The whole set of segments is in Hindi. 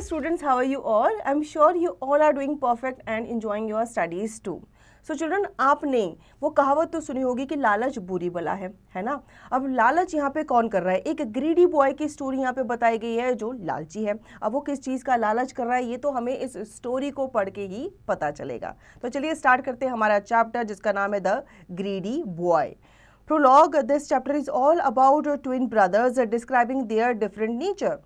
students, how are you all? I'm sure you all are doing perfect and enjoying your studies too. So children, आपने वो कहावत तो सुनी होगी कि लालच बुरी बला है ना। अब लालच यहाँ पे कौन कर रहा है? एक ग्रीडी बॉय की स्टोरी यहाँ पे बताई गई है जो लालची है। अब वो किस चीज़ का लालच कर रहा है ये तो हमें इस स्टोरी को पढ़ के ही पता चलेगा। तो चलिए स्टार्ट करते हैं हमारा चैप्टर जिसका नाम है the greedy boy. Prologue. This chapter is all about twin brothers describing their different nature.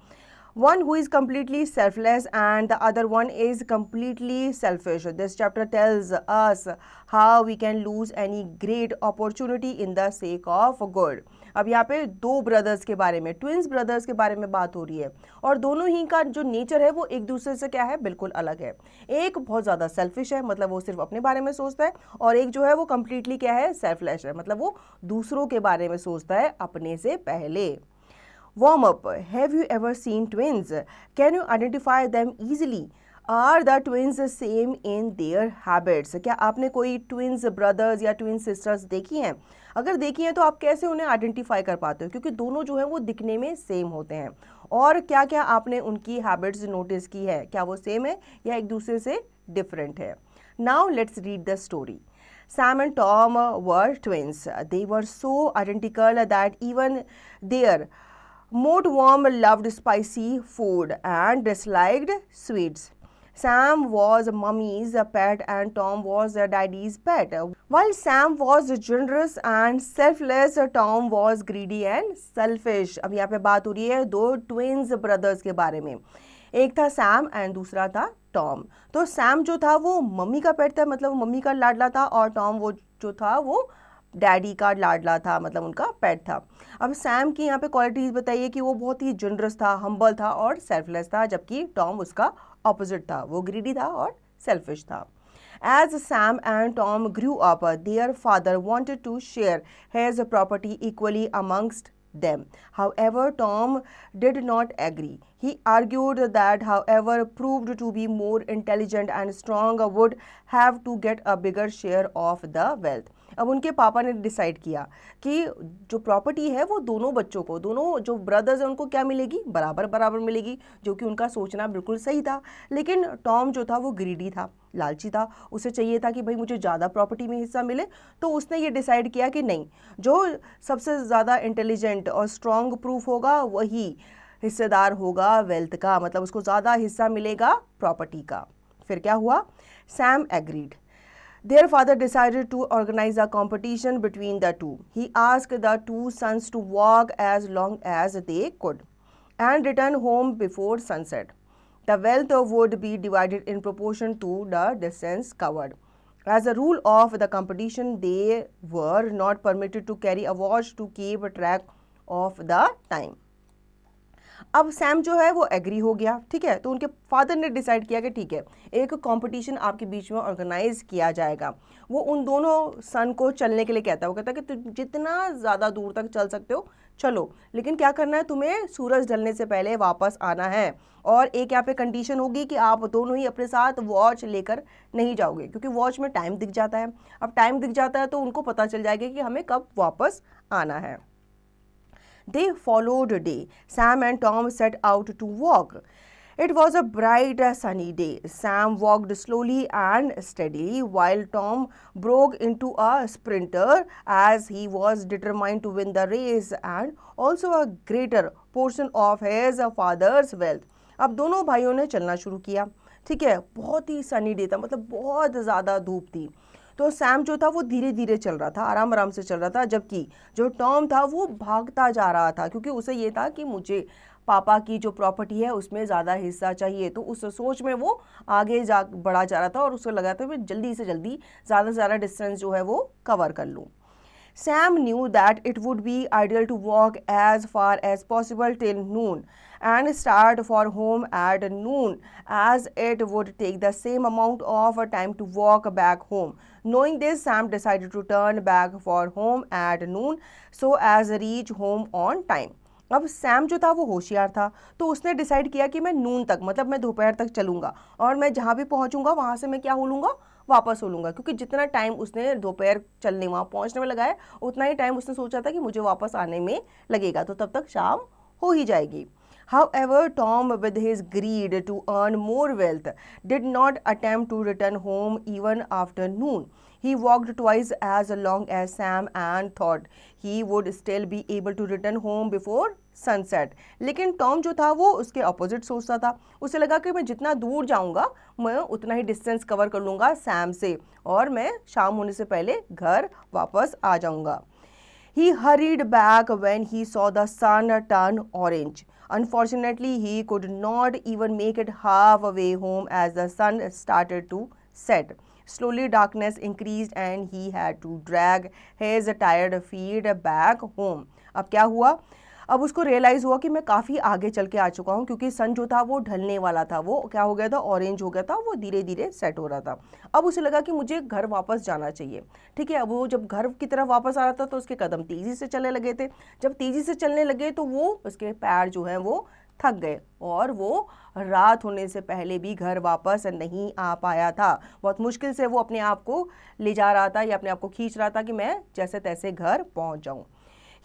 One who is completely selfless and the other one is completely selfish. This chapter tells us how we can lose any great opportunity in the sake of good. अब यहाँ पे दो ब्रदर्स के बारे में, ट्विंस ब्रदर्स के बारे में बात हो रही है और दोनों ही का जो नेचर है वो एक दूसरे से क्या है, बिल्कुल अलग है। एक बहुत ज़्यादा सेल्फिश है, मतलब वो सिर्फ अपने बारे में सोचता है, और एक जो है वो कम्प्लीटली क्या है, सेल्फलेस है, मतलब वो दूसरों के बारे में सोचता है अपने से पहले। Warm up. Have you ever seen twins? Can you identify them easily? Are the twins same in their habits? क्या आपने कोई twins brothers या twin sisters देखी हैं? अगर देखी हैं तो आप कैसे उन्हें आइडेंटिफाई कर पाते हो? क्योंकि दोनों जो हैं वो दिखने में सेम होते हैं। और क्या क्या आपने उनकी हैबिट्स नोटिस की है? क्या वो सेम है या एक दूसरे से डिफरेंट है? Now let's read the story. Sam and Tom were twins. They were so identical that even their Mootworm loved spicy food and disliked sweets. Sam was Mummy's pet and Tom was Daddy's pet. While Sam was generous and selfless, Tom was greedy and selfish. अब यहाँ पे बात हो रही है दो twins brothers के बारे में। एक था सैम एंड दूसरा था टॉम। तो सैम जो था वो मम्मी का पेट था, मतलब मम्मी का लाडला था, और टॉम वो जो था वो डैडी का लाडला था, मतलब उनका पेट था। अब सैम की यहाँ पे क्वालिटीज़ बताइए कि वो बहुत ही जनरस था, हम्बल था और सेल्फलेस था, जबकि टॉम उसका ऑपोजिट था, वो ग्रीडी था और सेल्फिश था। As Sam and Tom grew up, their father wanted to share his property equally amongst them. However, Tom did not agree. He argued that whoever proved to be more intelligent and strong would have to get a bigger share of the wealth. अब उनके पापा ने डिसाइड किया कि जो प्रॉपर्टी है वो दोनों बच्चों को, दोनों जो ब्रदर्स हैं उनको क्या मिलेगी, बराबर बराबर मिलेगी, जो कि उनका सोचना बिल्कुल सही था। लेकिन टॉम जो था वो ग्रीडी था, लालची था, उसे चाहिए था कि भाई मुझे ज़्यादा प्रॉपर्टी में हिस्सा मिले। तो उसने ये डिसाइड किया कि नहीं, जो सबसे ज़्यादा इंटेलिजेंट और स्ट्रॉन्ग प्रूफ होगा वही हिस्सेदार होगा वेल्थ का, मतलब उसको ज़्यादा हिस्सा मिलेगा प्रॉपर्टी का। फिर क्या हुआ? Sam agreed. Their father decided to organize a competition between the two. He asked the two sons to walk as long as they could and return home before sunset. The wealth would be divided in proportion to the distance covered. As a rule of the competition, they were not permitted to carry a watch to keep track of the time. अब सैम जो है वो एग्री हो गया, ठीक है। तो उनके फादर ने डिसाइड किया कि ठीक है, एक कंपटीशन आपके बीच में ऑर्गेनाइज किया जाएगा। वो उन दोनों सन को चलने के लिए कहता है, वो कहता है कि तुम जितना ज़्यादा दूर तक चल सकते हो चलो, लेकिन क्या करना है, तुम्हें सूरज ढलने से पहले वापस आना है। और एक यहाँ पे कंडीशन होगी कि आप दोनों ही अपने साथ वॉच लेकर नहीं जाओगे, क्योंकि वॉच में टाइम दिख जाता है। अब टाइम दिख जाता है तो उनको पता चल जाएगा कि हमें कब वापस आना है। They followed day. Sam and Tom set out to walk. It was a bright, sunny day. Sam walked slowly and steadily, while Tom broke into a sprinter as he was determined to win the race and also a greater portion of his father's wealth. अब दोनों भाइयों ने चलना शुरू किया, ठीक है। बहुत ही सनी डे था, मतलब बहुत ज़्यादा धूप थी। तो सैम जो था वो धीरे धीरे चल रहा था, आराम आराम से चल रहा था, जबकि जो टॉम था वो भागता जा रहा था, क्योंकि उसे ये था कि मुझे पापा की जो प्रॉपर्टी है उसमें ज़्यादा हिस्सा चाहिए। तो उस सोच में वो आगे जा बढ़ा जा रहा था और उसे लगा था मैं जल्दी से जल्दी ज़्यादा से ज़्यादा डिस्टेंस जो है वो कवर कर लूँ। Sam knew that it would be ideal to walk as far as possible till noon and start for home at noon, as it would take the same amount of time to walk back home. Knowing this, Sam decided to turn back for home at noon so as reach home on time. अब सैम जो था वो होशियार था, तो उसने डिसाइड किया कि मैं नून तक, मतलब मैं दोपहर तक चलूँगा, और मैं जहाँ भी पहुँचूँगा वहाँ से मैं क्या हो लूँगा, वापस हो लूँगा। क्योंकि जितना टाइम उसने दोपहर चलने वहाँ पहुँचने में लगाया, उतना ही टाइम उसने सोचा था कि मुझे वापस आने में लगेगा, तो तब तक शाम हो ही जाएगी। However, Tom, with his greed to earn more wealth, did not attempt to return home even after noon. He walked twice as long as Sam and thought he would still be able to return home before sunset. लेकिन टॉम जो था वो उसके अपोजिट सोचता था. उसे लगा कि मैं जितना दूर जाऊंगा मैं उतना ही डिस्टेंस कवर कर लूंगा सैम से और मैं शाम होने से पहले घर वापस आ जाऊंगा. He hurried back when he saw the sun turn orange. Unfortunately, he could not even make it halfway home as the sun started to set. Slowly, darkness increased and he had to drag his tired feet back home. अब क्या हुआ? अब उसको रियलाइज़ हुआ कि मैं काफ़ी आगे चल के आ चुका हूँ क्योंकि सन जो था वो ढलने वाला था, वो क्या हो गया था, ऑरेंज हो गया था, वो धीरे धीरे सेट हो रहा था. अब उसे लगा कि मुझे घर वापस जाना चाहिए. ठीक है, अब वो जब घर की तरफ वापस आ रहा था तो उसके कदम तेज़ी से चलने लगे थे. जब तेज़ी से चलने लगे तो वो उसके पैर जो हैं वो थक गए और वो रात होने से पहले भी घर वापस नहीं आ पाया था. बहुत मुश्किल से वो अपने आप को ले जा रहा था या अपने आप को खींच रहा था कि मैं जैसे तैसे घर पहुंच जाऊं.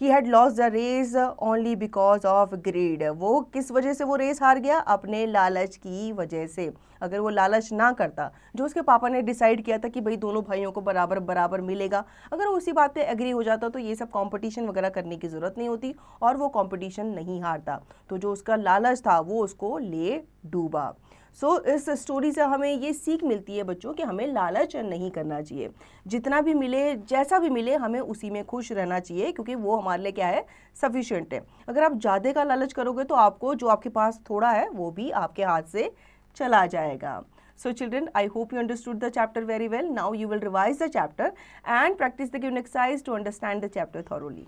He had lost the race only because of greed. वो किस वजह से वो रेस हार गया? अपने लालच की वजह से. अगर वो लालच ना करता, जो उसके पापा ने डिसाइड किया था कि भाई दोनों भाइयों को बराबर बराबर मिलेगा, अगर वो उसी बात पे एग्री हो जाता तो ये सब कंपटीशन वगैरह करने की ज़रूरत नहीं होती और वो कंपटीशन नहीं हारता. तो जो उसका लालच था वो उसको ले डूबा. सो इस स्टोरी से हमें ये सीख मिलती है बच्चों कि हमें लालच नहीं करना चाहिए. जितना भी मिले, जैसा भी मिले, हमें उसी में खुश रहना चाहिए क्योंकि वो हमारे लिए क्या है, सफिशिएंट है. अगर आप ज़्यादा का लालच करोगे तो आपको जो आपके पास थोड़ा है वो भी आपके हाथ से चला जाएगा. So children, I hope you understood the chapter very well. Now you will revise the chapter and practice the given exercise to understand the chapter thoroughly.